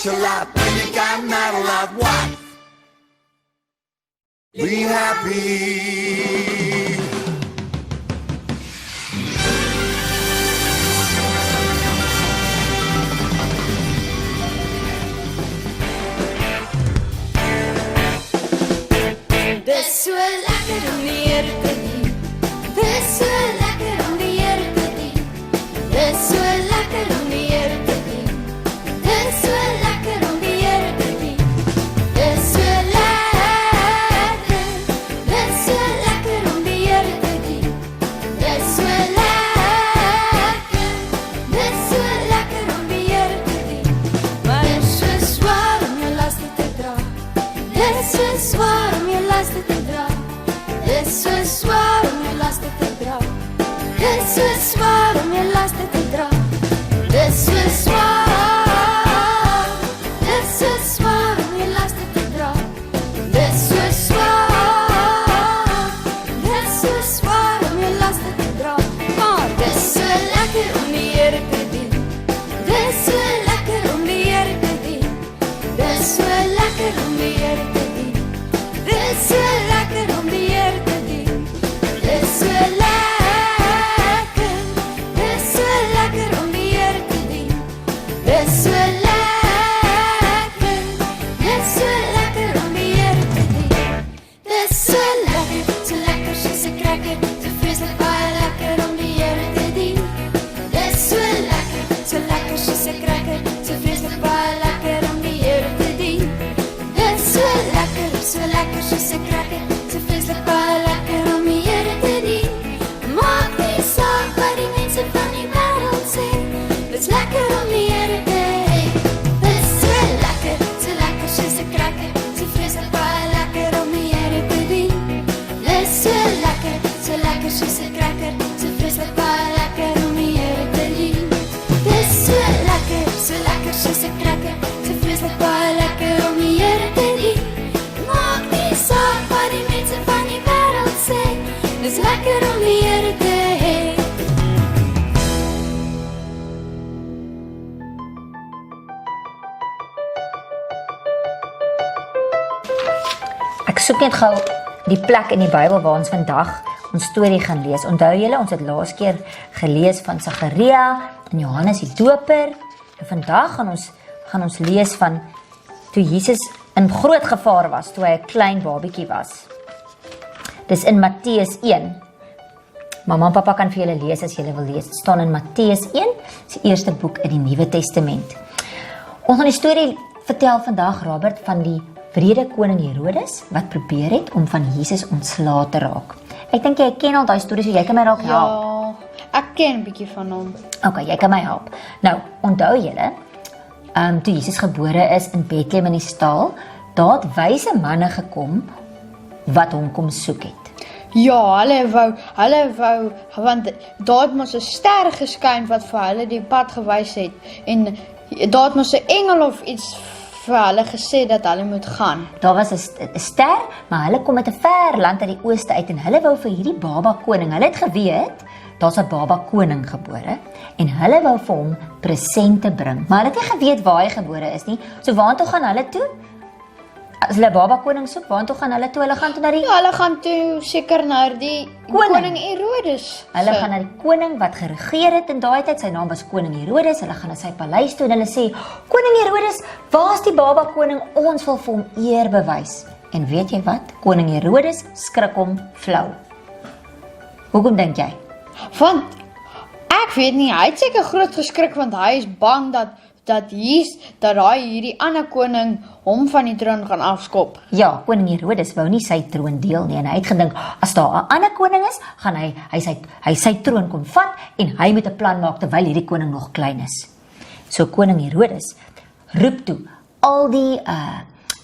get your lot when you got not a lot. What? Be happy. Dis so lekker om die Here te dien. Dis so lekker om die Here te dien. Dis so lekker om die Here te dien. Dis so lekker om die Here te dien. Dis so lekker. Dis so lekker om die Here te dien. Dis so lekker. Dis so lekker om die Here te dien. Maar dit is so swaar om jou laste te dra. Dit is so swaar om jou laste te dra. Dit is so swaar om jou laste te dra. Dit is so swaar om jou laste te dra. Dit is so swaar. Dit is so swaar om jou laste te dra. Dit is so swaar. Dit is so swaar om jou laste te dra. Maar dit is so lekker om die Here te dien. Dit is so lekker om die Here te dien. Dit is so lekker om die Here te dien. Dit is so lekker om die Here te dien. Dit is so lekker. Dit is so lekker om die Here te dien. Dit is so lekker. Dit is so lekker om die Here te dien. Dit is so lekker soos 'n cracker, so vreeslik baie lekker om die Here te dien. Dit is so lekker soos 'n cracker, so vreeslik baie lekker om die Here te dien. Dit is so lekker soos 'n cracker, so vreeslik baie lekker om die Here te dien. Maak nie saak wat die mense van die wêreld sê, dit is lekker om die Here te hê. Dit is so lekker soos 'n cracker, so vreeslik baie lekker om die Here te dien. Dit is so lekker soos 'n cracker, so vreeslik baie lekker om die Here te dien. Dit is so lekker soos 'n cracker, so vreeslik baie lekker om die Here te dien. Maak nie saak wat die mense van die wêreld sê, dit is lekker om die Here te hê. Ek soek net gou die plek in die Bybel waar ons vandag ons storie gaan lees. Onthou julle, ons het laas keer gelees van Sagaria en Johannes die Doper. En vandag gaan ons lees van toe Jesus in groot gevaar was, toe hy 'n klein babietjie was. Dis in Matteus 1. Mamma en pappa kan vir julle lees as julle wil lees. Dit staan in Matteus 1, die eerste boek in die Nuwe Testament. Ons gaan die storie vertel vandag, Robert, van die wrede koning Herodes wat probeer het om van Jesus ontslae te raak. Ek dink jy ken al daai storie, so jy kan my dalk help. Ja, ek ken 'n bietjie van hom. Okay, jy kan my help. Nou, onthou julle, toe Jesus gebore is in Bethlehem in die stal, daar het wyse manne gekom wat hom kom soek het. Ja, hulle wou, want daar het mos 'n ster geskyn wat vir hulle die pad gewys het. En daar het mos 'n engel of iets vir hulle gesê dat hulle moet gaan. Daar was 'n ster, maar hulle kom uit 'n ver land uit die ooste uit en hulle wou vir hierdie baba koning. Hulle het geweet daar's 'n baba koning gebore en hulle wou vir hom presente bring. Maar hulle het nie geweet waar hy gebore is nie. So waartoe gaan hulle toe? As hulle baba koning soek, waartoe gaan hulle toe? Hulle gaan toe na die Ja, hulle gaan toe seker na die koning Herodes. Hulle gaan na die koning wat geregeer het in daai tyd. Sy naam was koning Herodes. Hulle gaan na sy paleis toe en hulle sê: "Koning Herodes, waar's die baba koning? Ons wil vir hom eer bewys." En weet jy wat? Koning Herodes skrik hom flou. Hoekom dink jy? Want ek weet nie, hy het seker groot geskrik want hy is bang dat hierdie ander koning hom van die troon gaan afskop. Ja, koning Herodes wou nie sy troon deel nie en hy het gedink as daar 'n ander koning is, gaan hy sy troon kom vat en hy moet 'n plan maak terwyl hierdie koning nog klein is. So koning Herodes roep toe al die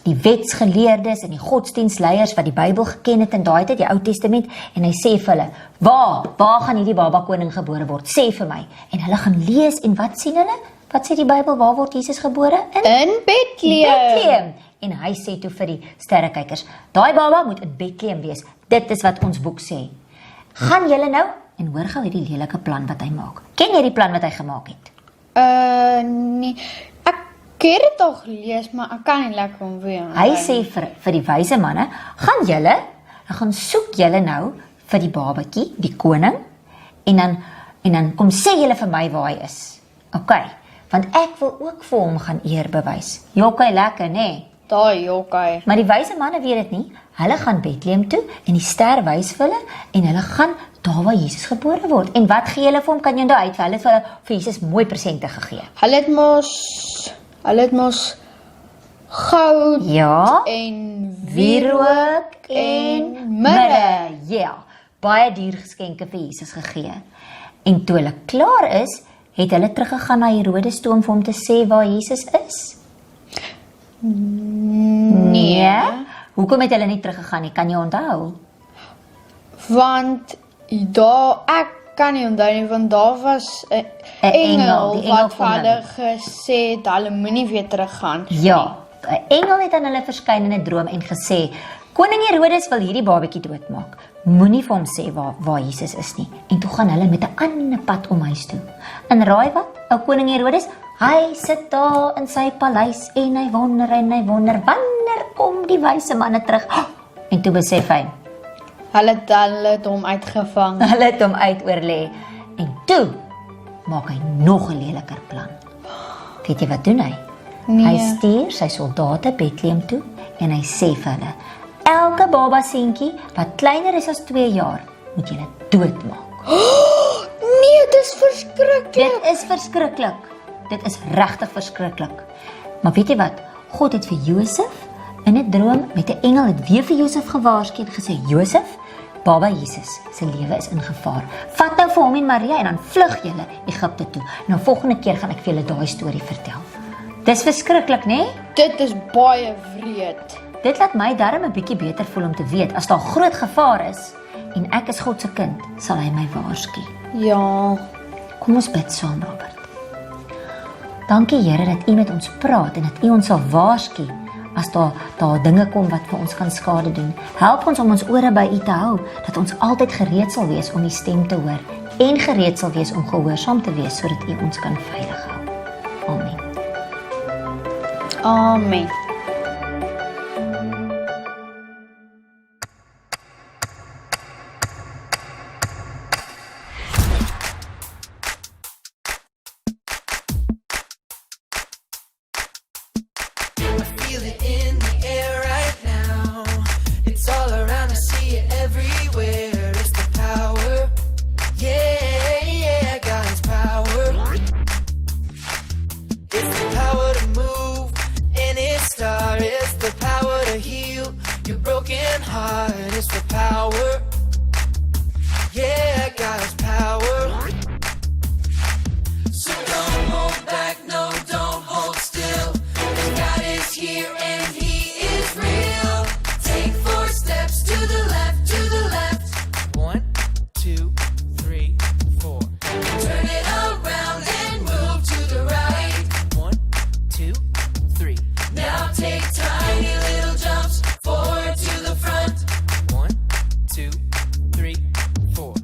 wetsgeleerdes en die godsdienstleiers wat die Bybel geken het in daai tyd, die Ou Testament, en hy sê vir hulle: "Waar gaan hierdie baba koning gebore word? Sê vir my." En hulle gaan lees en wat sien hulle? Wat sê die Bybel, waar word Jesus gebore? In Bethlehem. En hy sê toe vir die sterrekykers: "Daai baba moet in Bethlehem wees. Dit is wat ons boek sê." Gaan julle nou en hoor gou hierdie lelike plan wat hy maak. Ken jy die plan wat hy gemaak het? Nee. Kun jy dit toch lees, maar ek kan nie lekker om weer. Hy sê vir die wyse manne, gaan julle, dan gaan soek julle nou vir die babatjie, die koning, en dan kom sê julle vir my waar hy is. OK, want ek wil ook vir hom gaan eer bewys. Jokkie lekker, nê? Daai jokkie. Maar die wyse manne weet dit nie. Hulle gaan Bethlehem toe en die ster wys vir hulle en hulle gaan daar waar Jesus gebore word. En wat gee hulle vir hom? Kan jy onthou uit? Hulle het vir Jesus mooi presente gegee. Hulle het mos goud Ja, en wierook en mirre. Ja, baie duur geskenke vir Jesus gegee. En toe hulle klaar is, het hulle teruggegaan na Herodes toe om vir hom te sê waar Jesus is? Nee. Hoekom het hulle nie teruggegaan nie? Kan jy onthou? Want ek kan nie onthou nie, want daar was 'n engel die engel wat vir kom hulle gesê het hulle moenie weer teruggaan. Ja, 'n engel het aan hulle verskyn in 'n droom en gesê, Koning Herodes wil hierdie babatjie doodmaak. Moenie vir hom sê waar Jesus is nie. En toe gaan hulle met 'n ander pad om huis toe. En raai wat? Ou koning Herodes, hy sit daar in sy paleis en hy wonder wanneer kom die wyse manne terug? En toe besef hy, Hulle het hom uitgevang. hulle het hom uitoorlê. En toe maak hy nog 'n leliker plan. Weet jy wat doen hy? Nee. Hy stuur sy soldate Bethlehem toe en hy sê vir hulle, elke baba seentjie wat kleiner is as 2 jaar, moet julle doodmaak. Nee, dit is verskriklik. Dit is verskriklik. Dit is regtig verskriklik. Maar weet jy wat? God het vir Josef in 'n droom met 'n engel het weer vir Josef gewaarsku en gesê, Josef, baba Jesus se lewe is in gevaar. Vat nou vir hom en Maria en dan vlug julle Egipte toe. Nou volgende keer gaan ek vir julle daai storie vertel. Dis verskriklik, né? Dit is baie wreed. Dit laat my darm 'n bietjie beter voel om te weet as daar groot gevaar is en ek is God se kind, sal hy my waarsku. Ja. Kom ons bid saam, Robert. Dankie Here dat U met ons praat en dat U ons sal waarsku as daar dinge kom wat vir ons kan skade doen. Help ons om ons ore by U te hou, dat ons altyd gereed sal wees om U stem te hoor en gereed sal wees om gehoorsaam te wees sodat U ons kan veilig hou. Amen. Amen. Feel it in the air right now. It's all around, I see it everywhere. It's the power. Yeah, God's power. It's the power to move any star. It's the power to heal your broken heart. It's the power. Yeah, God's power. So don't hold back, no, don't hold still. God is here and He is real. Take 4 steps to the left, to the left. 1, 2, 3, 4. Turn it around and move to the right. 1, 2, 3. Now take tiny little jumps forward to the front. 1, 2, 3, 4.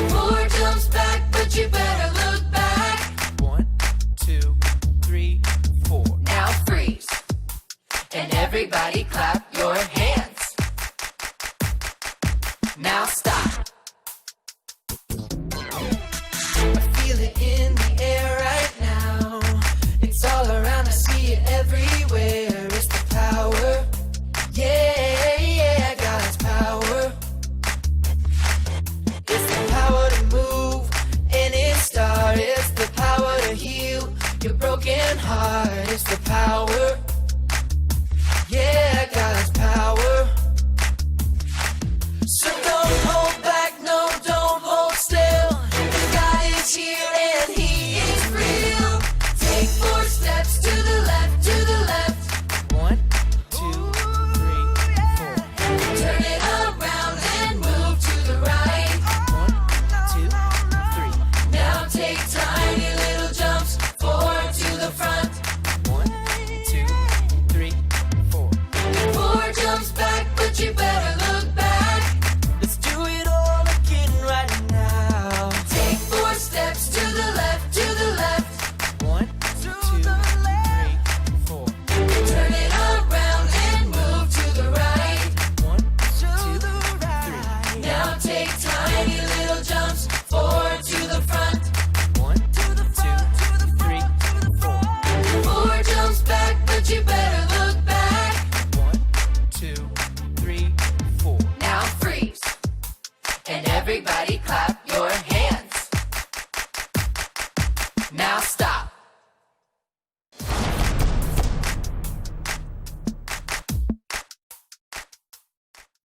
4 jumps back, but you better look back. 1, 2, 3, 4. Now freeze. And everybody clap your hands. Now stop. I feel it in the air right now. It's all around, I see it everywhere. It's the power. Yeah, God's power. It's the power to move any star. It's the power to heal your broken heart. It's the power. Yeah, God's power. So don't hold back, no, don't hold still. God is here and He is real. Take 4 steps to the left, to the left. tiny